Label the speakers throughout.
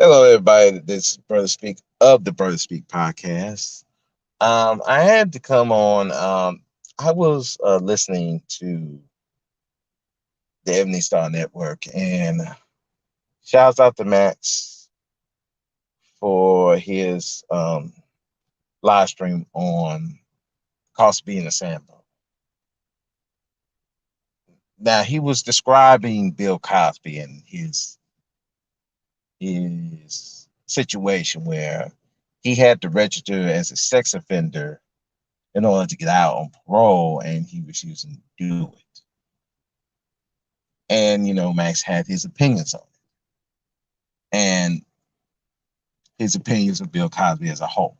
Speaker 1: Hello, everybody. This is Brother Speak of the Brother Speak podcast. I had to come on. I was listening to the Ebony Star Network, and shouts out to Max for his live stream on Cosby and the Sanbo. Now he was describing Bill Cosby and his situation where he had to register as a sex offender in order to get out on parole, and he refusing to do it. And Max had his opinions on it, and his opinions of Bill Cosby as a whole.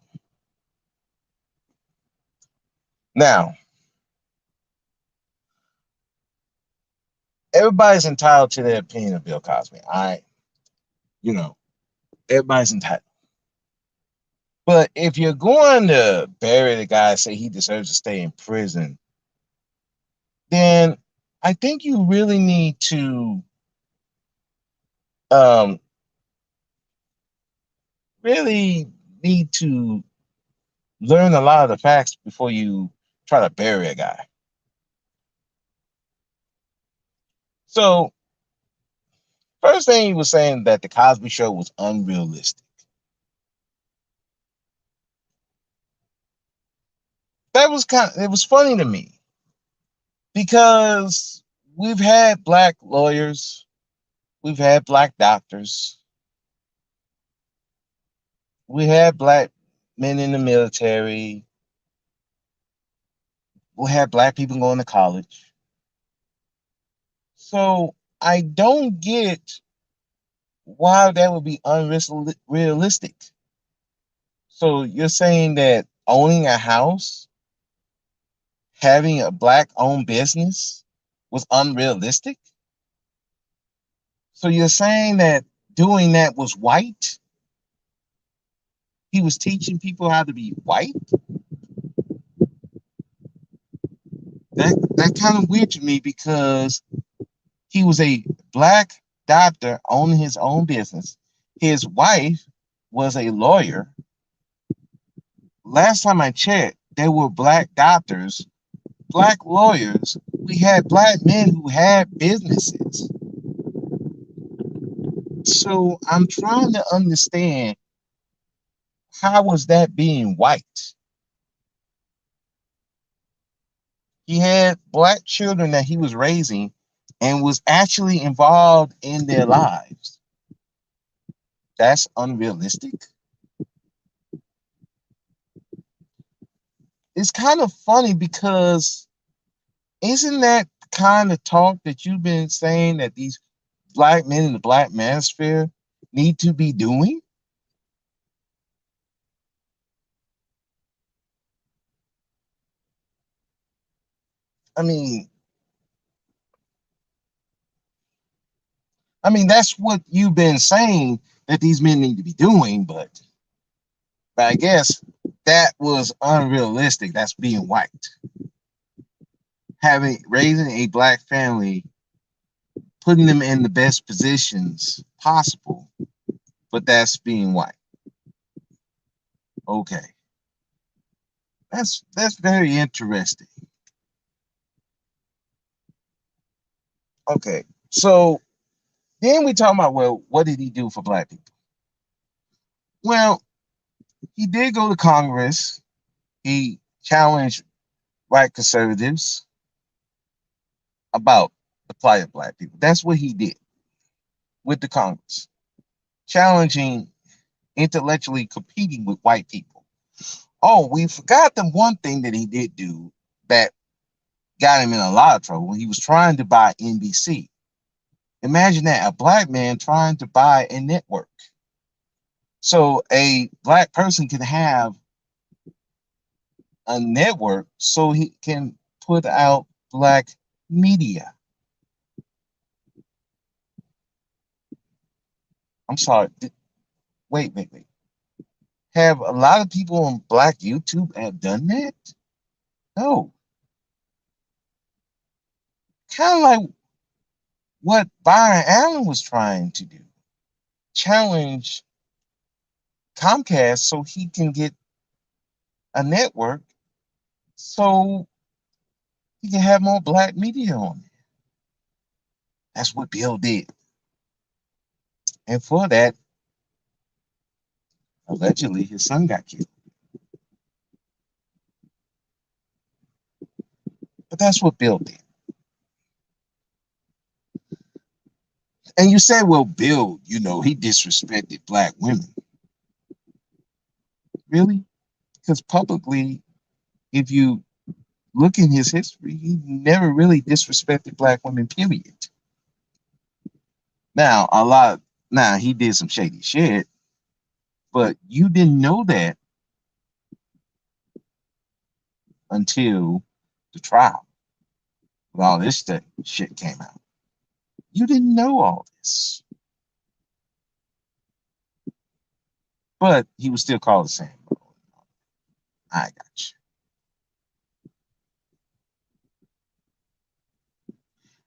Speaker 1: Now, everybody's entitled to their opinion of Bill Cosby. You know, everybody's entitled. But if you're going to bury the guy, say he deserves to stay in prison, then I think you really um, really need to learn a lot of the facts before you try to bury a guy. So, first thing he was saying that the Cosby Show was unrealistic. It was funny to me because we've had black lawyers, we've had black doctors, we had black men in the military, we had black people going to college. So I don't get why that would be unrealistic. So you're saying that owning a house, having a black owned business was unrealistic? So you're saying that doing that was white? He was teaching people how to be white? That kind of weird to me because he was a black doctor owning his own business. His wife was a lawyer. Last time I checked, there were black doctors, black lawyers. We had black men who had businesses. So I'm trying to understand, how was that being white? He had black children that he was raising and was actually involved in their lives. That's unrealistic. It's kind of funny because isn't that kind of talk that you've been saying that these black men in the black manosphere need to be doing? I mean, that's what you've been saying that these men need to be doing, but I guess that was unrealistic. That's being white. Having raising a black family, putting them in the best positions possible, but that's being white. Okay, that's very interesting. Okay, so then we talk about, well, what did he do for black people? Well, he did go to Congress. He challenged white conservatives about the plight of black people. That's what he did with the Congress, challenging, intellectually competing with white people. Oh, we forgot the one thing that he did do that got him in a lot of trouble. He was trying to buy NBC. Imagine that, a black man trying to buy a network. So a black person can have a network so he can put out black media. I'm sorry. Wait. Have a lot of people on black YouTube have done that? No. Kind of like what Byron Allen was trying to do. Challenge Comcast so he can get a network so he can have more black media on it. That's what Bill did. And for that, allegedly, his son got killed. But that's what Bill did. And you say, well, Bill, he disrespected black women. Really? Because publicly, if you look in his history, he never really disrespected black women, period. Now, he did some shady shit, but you didn't know that until the trial. When all this shit came out. You didn't know all this. But he was still called the Sanbo. I got you.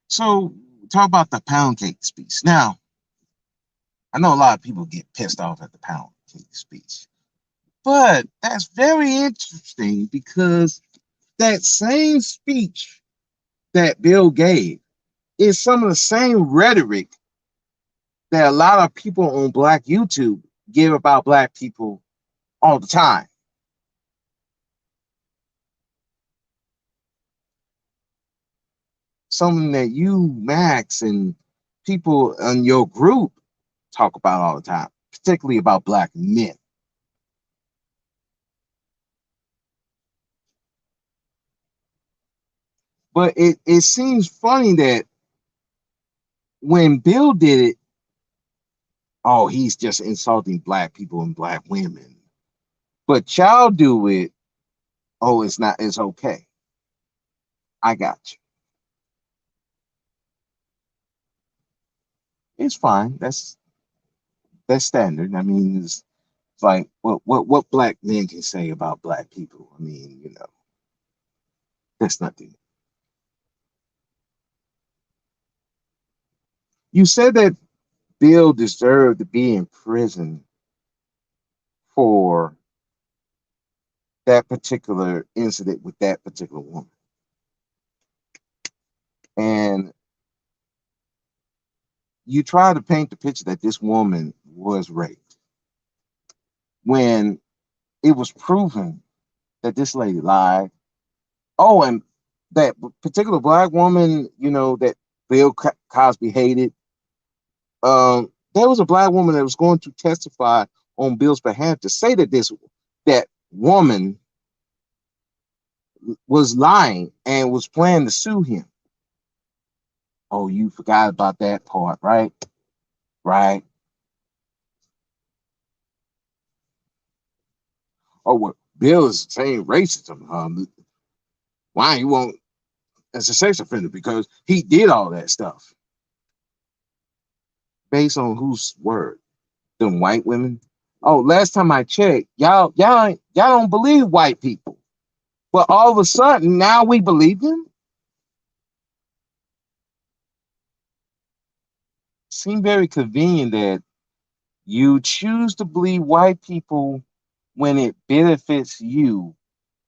Speaker 1: So, talk about the pound cake speech. Now, I know a lot of people get pissed off at the pound cake speech. But that's very interesting because that same speech that Bill gave is some of the same rhetoric that a lot of people on Black YouTube give about Black people all the time. Something that you, Max, and people in your group talk about all the time, particularly about Black men. But it seems funny that when Bill did it, oh, he's just insulting Black people and Black women. But y'all do it, oh, it's okay. I got you. It's fine. That's standard. I mean, it's like what Black men can say about Black people. I mean, that's nothing. You said that Bill deserved to be in prison for that particular incident with that particular woman. And you try to paint the picture that this woman was raped when it was proven that this lady lied. Oh, and that particular Black woman, that Bill Cosby hated, there was a Black woman that was going to testify on Bill's behalf to say that woman was lying and was planning to sue him. Oh, you forgot about that part, right? Right. Oh, well, Bill is saying racism. Why he won't as a sex offender? Because he did all that stuff. Based on whose word? Them white women? Oh, last time I checked, y'all don't believe white people. But all of a sudden, now we believe them? Seems very convenient that you choose to believe white people when it benefits you,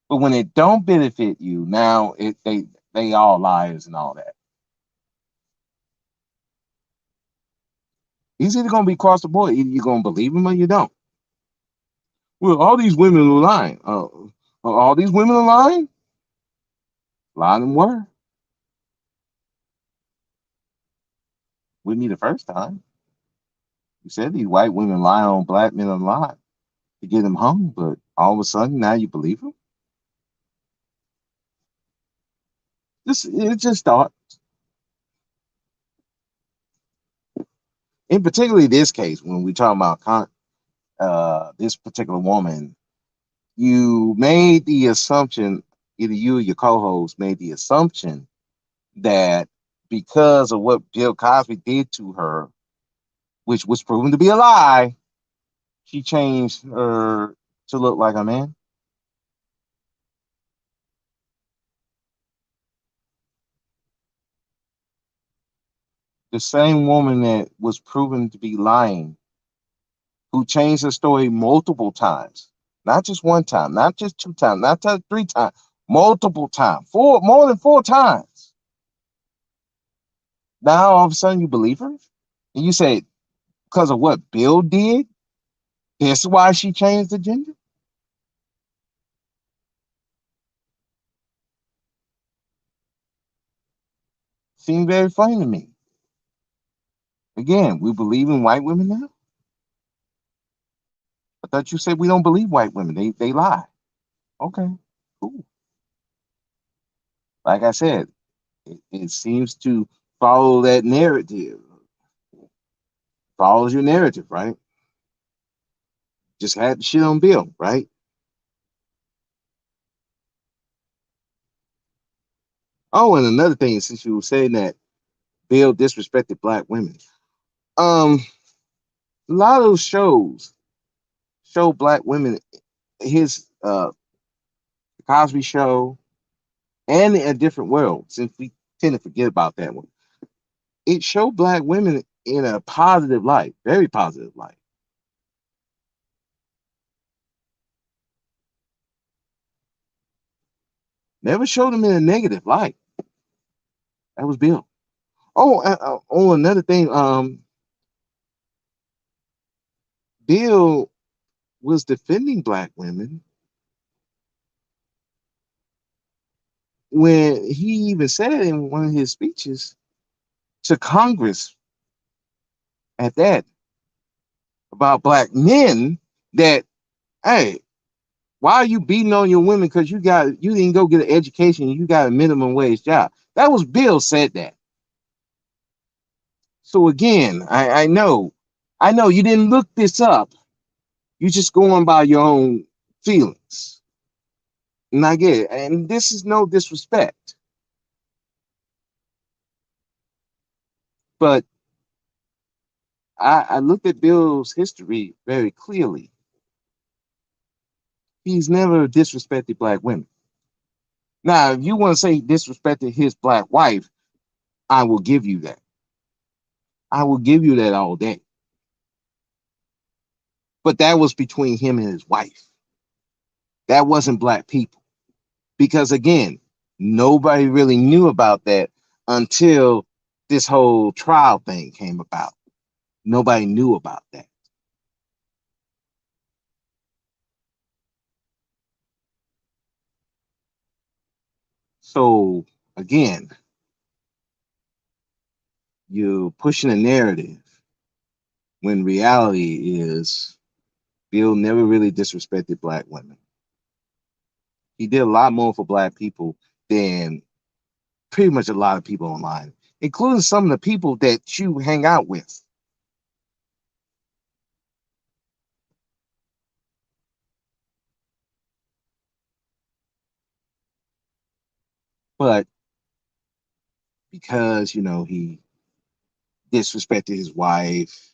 Speaker 1: but when it don't benefit you, now they all liars and all that. It's either gonna be across the board. Either you're gonna believe them or you don't. Well, all these women are lying. All these women are lying? A lot of them were. With me the first time. You said these white women lie on Black men a lot to get them hung, but all of a sudden now you believe them? It's just thought. In particularly this case, when we talk about this particular woman, you made the assumption, either you or your co-host made the assumption that because of what Bill Cosby did to her, which was proven to be a lie, she changed her to look like a man. The same woman that was proven to be lying, who changed her story multiple times, not just one time, not just two times, not just three times, multiple times, more than four times. Now all of a sudden you believe her, and you say because of what Bill did, that's why she changed the gender. Seems very funny to me. Again, we believe in white women now. I thought you said we don't believe white women. They lie. Okay, cool. Like I said, it seems to follow that narrative. Follows your narrative, right? Just had the shit on Bill, right? Oh, and another thing, since you were saying that Bill disrespected black women, um, a lot of those shows show black women. His Cosby show and A Different World, since we tend to forget about that one, it showed black women in a positive light, very positive light. Never showed them in a negative light. That was Bill. Oh, another thing. Bill was defending black women when he even said in one of his speeches to Congress at that about black men that, hey, why are you beating on your women because you didn't go get an education, you got a minimum wage job. That was Bill said that. So again, I know you didn't look this up. You just going by your own feelings. And I get it. And this is no disrespect. But I looked at Bill's history very clearly. He's never disrespected black women. Now, if you want to say he disrespected his black wife, I will give you that. I will give you that all day. But that was between him and his wife. That wasn't black people. Because again, nobody really knew about that until this whole trial thing came about. Nobody knew about that. So again, you're pushing a narrative when reality is Bill never really disrespected black women. He did a lot more for black people than pretty much a lot of people online, including some of the people that you hang out with. But because, he disrespected his wife,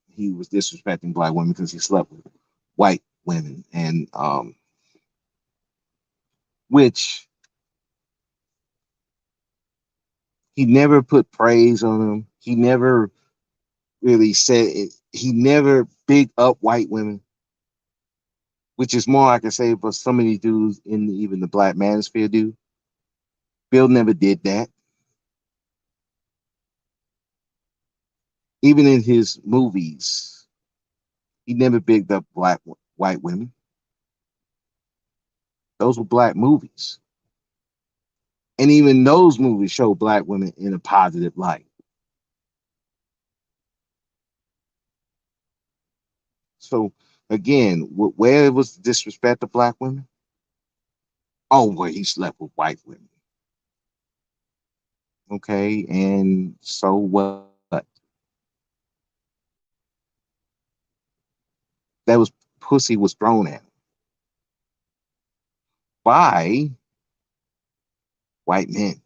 Speaker 1: he was disrespecting black women because he slept with white women, and which he never put praise on them. He never really said it. He never big up white women, which is more I can say, but some of these dudes in even the black manosphere do. Bill never did that. Even in his movies, he never bigged up white women. Those were black movies, and even those movies show black women in a positive light. So again, where was the disrespect of black women? Oh, where he slept with white women. Okay, and so what? That was pussy was thrown at him by white men.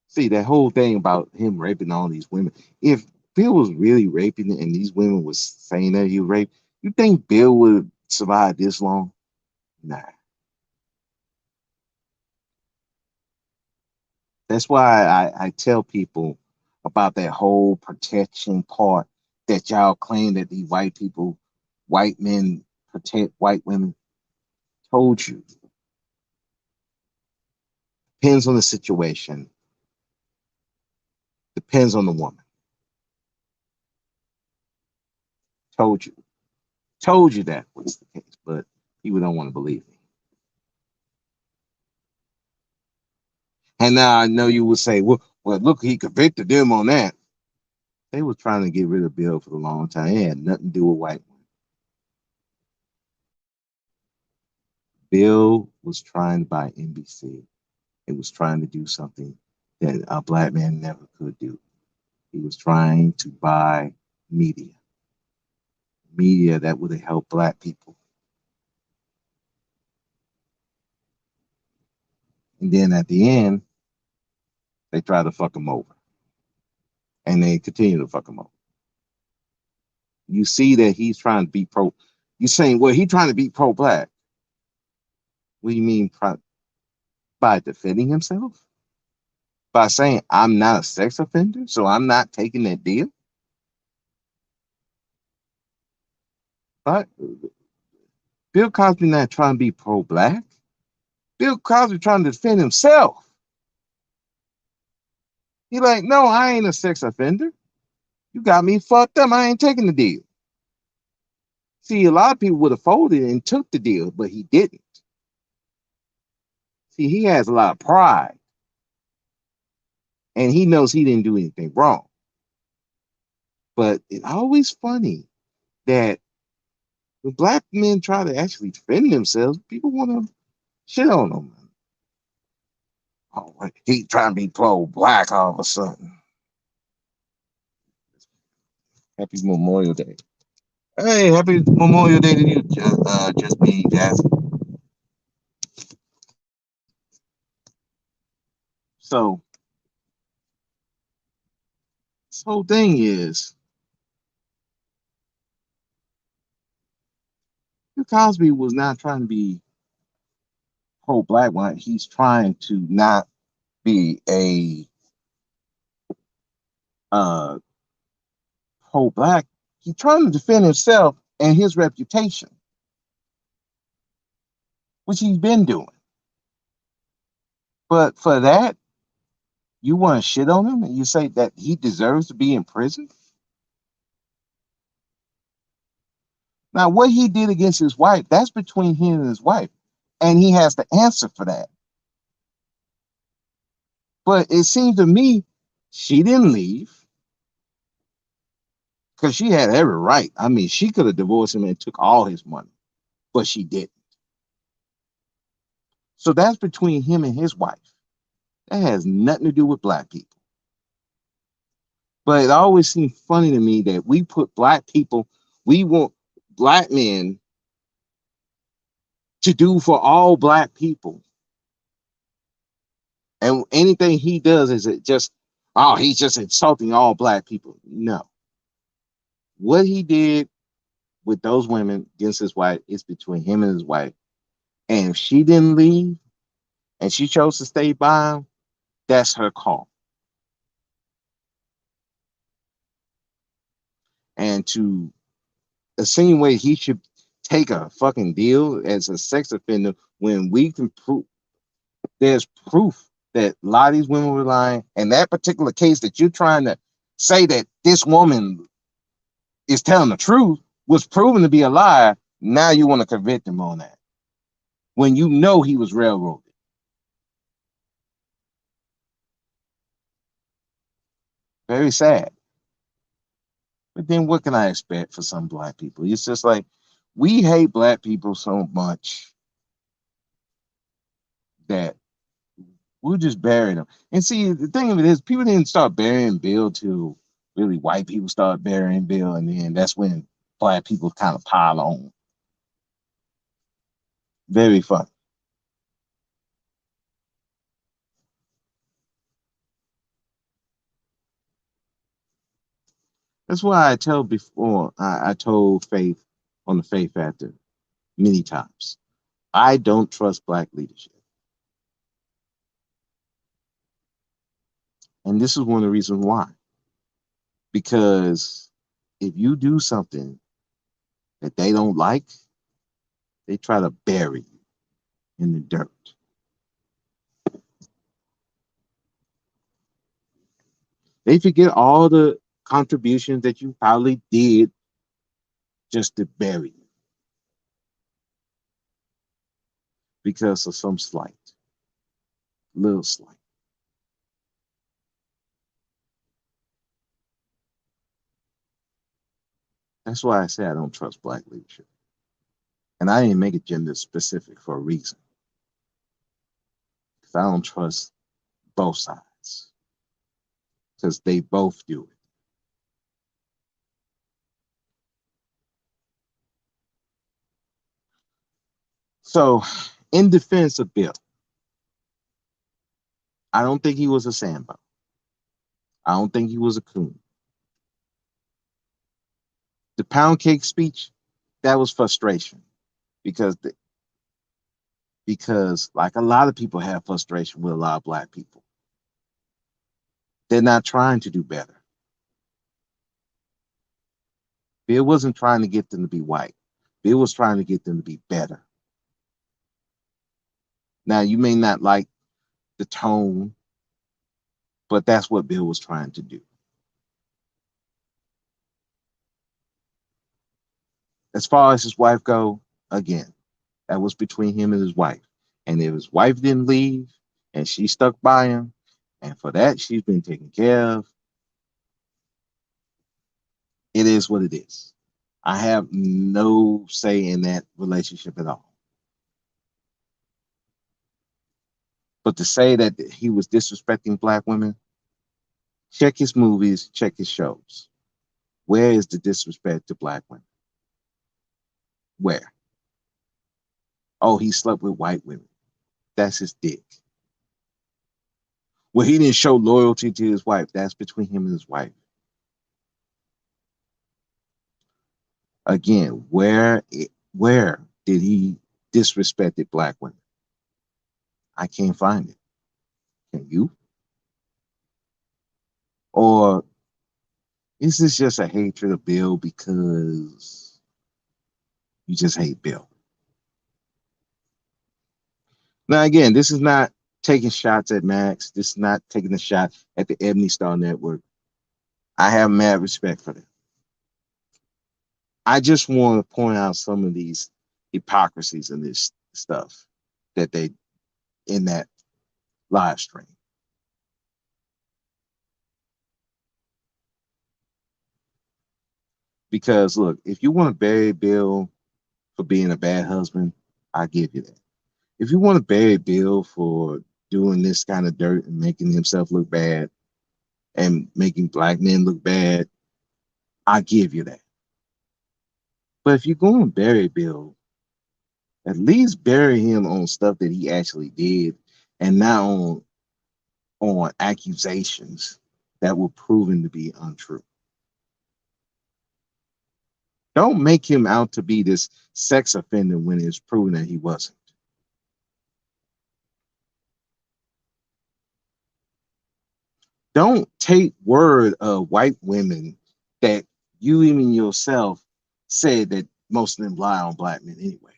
Speaker 1: See that whole thing about him raping all these women. If Bill was really raping and these women was saying that he raped, you think Bill would survive this long? Nah. That's why I tell people about that whole protection part that y'all claim that these white people, white men protect white women. Told you. Depends on the situation. Depends on the woman. Told you. Told you that was the case, but people don't want to believe me. And now I know you will say, well, look, he convicted them on that. They were trying to get rid of Bill for a long time. It had nothing to do with white women. Bill was trying to buy NBC. It was trying to do something that a black man never could do. He was trying to buy media, media that would have helped black people. And then at the end, they tried to fuck him over. And they continue to fuck him over. You see that he's trying to be pro. You're saying, well, he's trying to be pro-black. What do you mean by defending himself? By saying I'm not a sex offender, so I'm not taking that deal? But Bill Cosby not trying to be pro-black. Bill Cosby trying to defend himself. He like, no, I ain't a sex offender. You got me fucked up. I ain't taking the deal. See, a lot of people would have folded and took the deal, but he didn't. See, he has a lot of pride, and he knows he didn't do anything wrong. But it's always funny that when black men try to actually defend themselves, people want to shit on them. Oh, he trying to be pro-black all of a sudden. Happy Memorial Day. Hey, happy Memorial Day to you, just me, Jazzy. So, this whole thing is, Bill Cosby was not trying to be pro-black one. He's trying to not be a uh, pro-black. He's trying to defend himself and his reputation, which he's been doing. But for that, you want to shit on him and you say that he deserves to be in prison? Now, what he did against his wife, that's between him and his wife. And he has to answer for that. But it seemed to me she didn't leave because she had every right. I mean, she could have divorced him and took all his money, but she didn't. So that's between him and his wife. That has nothing to do with black people. But it always seemed funny to me that we put black people, we want black men to do for all black people. And anything he does is it just, oh, he's just insulting all black people. No. What he did with those women against his wife is between him and his wife. And if she didn't leave and she chose to stay by him, that's her call. And to insinuate he should take a fucking deal as a sex offender when we can prove there's proof that a lot of these women were lying. And that particular case that you're trying to say that this woman is telling the truth was proven to be a lie. Now you want to convict him on that when you know he was railroaded. Very sad. But then what can I expect for some black people? It's just like we hate black people so much that we'll just bury them. And see, the thing of it is, people didn't start burying Bill till really white people start burying Bill, and then that's when black people kind of pile on. Very fun. That's why I tell before I told Faith on the Faith Factor many times. I don't trust black leadership. And this is one of the reasons why. Because if you do something that they don't like, they try to bury you in the dirt. They forget all the contributions that you probably did just to bury you because of some slight, little slight. That's why I say I don't trust black leadership. And I didn't make it gender specific for a reason. Because I don't trust both sides. Because they both do it. So, in defense of Bill, I don't think he was a Sanbo. I don't think he was a coon. The pound cake speech, that was frustration because because like a lot of people have frustration with a lot of black people. They're not trying to do better. Bill wasn't trying to get them to be white. Bill was trying to get them to be better. Now you may not like the tone, but that's what Bill was trying to do. As far as his wife go, again, that was between him and his wife. And if his wife didn't leave and she stuck by him, and for that she's been taken care of, it is what it is. I have no say in that relationship at all. But to say that he was disrespecting black women, check his movies, check his shows. Where is the disrespect to black women? Where? Oh, he slept with white women. That's his dick. Well, he didn't show loyalty to his wife. That's between him and his wife. Again, where did he disrespected black women? I can't find it. Can you? Or is this just a hatred of Bill because you just hate Bill? Now, again, this is not taking shots at Max. This is not taking a shot at the Ebony Star Network. I have mad respect for them. I just want to point out some of these hypocrisies in this stuff that they in that live stream. Because look, if you want to bury Bill for being a bad husband, I give you that. If you want to bury Bill for doing this kind of dirt and making himself look bad and making black men look bad, I give you that. But if you're going to bury Bill, at least bury him on stuff that he actually did and not on accusations that were proven to be untrue. Don't make him out to be this sex offender when it's proven that he wasn't. Don't take word of white women that you even yourself said that most of them lie on black men anyway.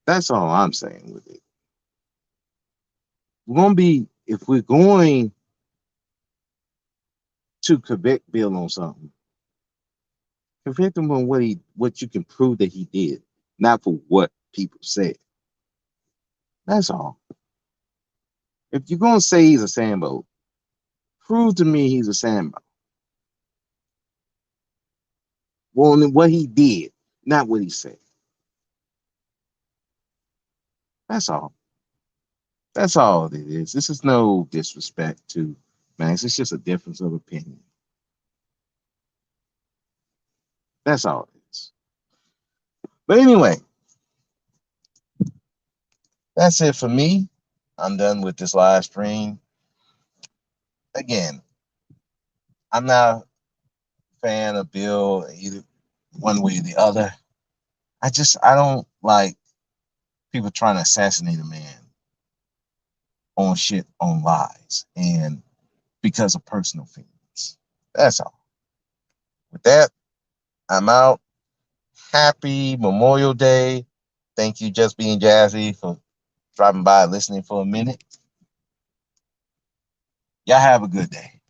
Speaker 1: That's all I'm saying with it. If we're going to convict Bill on something, convict him on what you can prove that he did, not for what people said. That's all. If you're gonna say he's a Sambo, prove to me he's a Sambo. Well, what he did, not what he said. That's all. That's all it is. This is no disrespect to Max. It's just a difference of opinion. That's all it is. But anyway, that's it for me. I'm done with this live stream. Again, I'm not a fan of Bill either one way or the other. I don't like people trying to assassinate a man. on shit on lies and because of personal feelings. That's all. With that, I'm out. Happy Memorial Day. Thank you, Just Being Jazzy, for dropping by, listening for a minute. Y'all have a good day.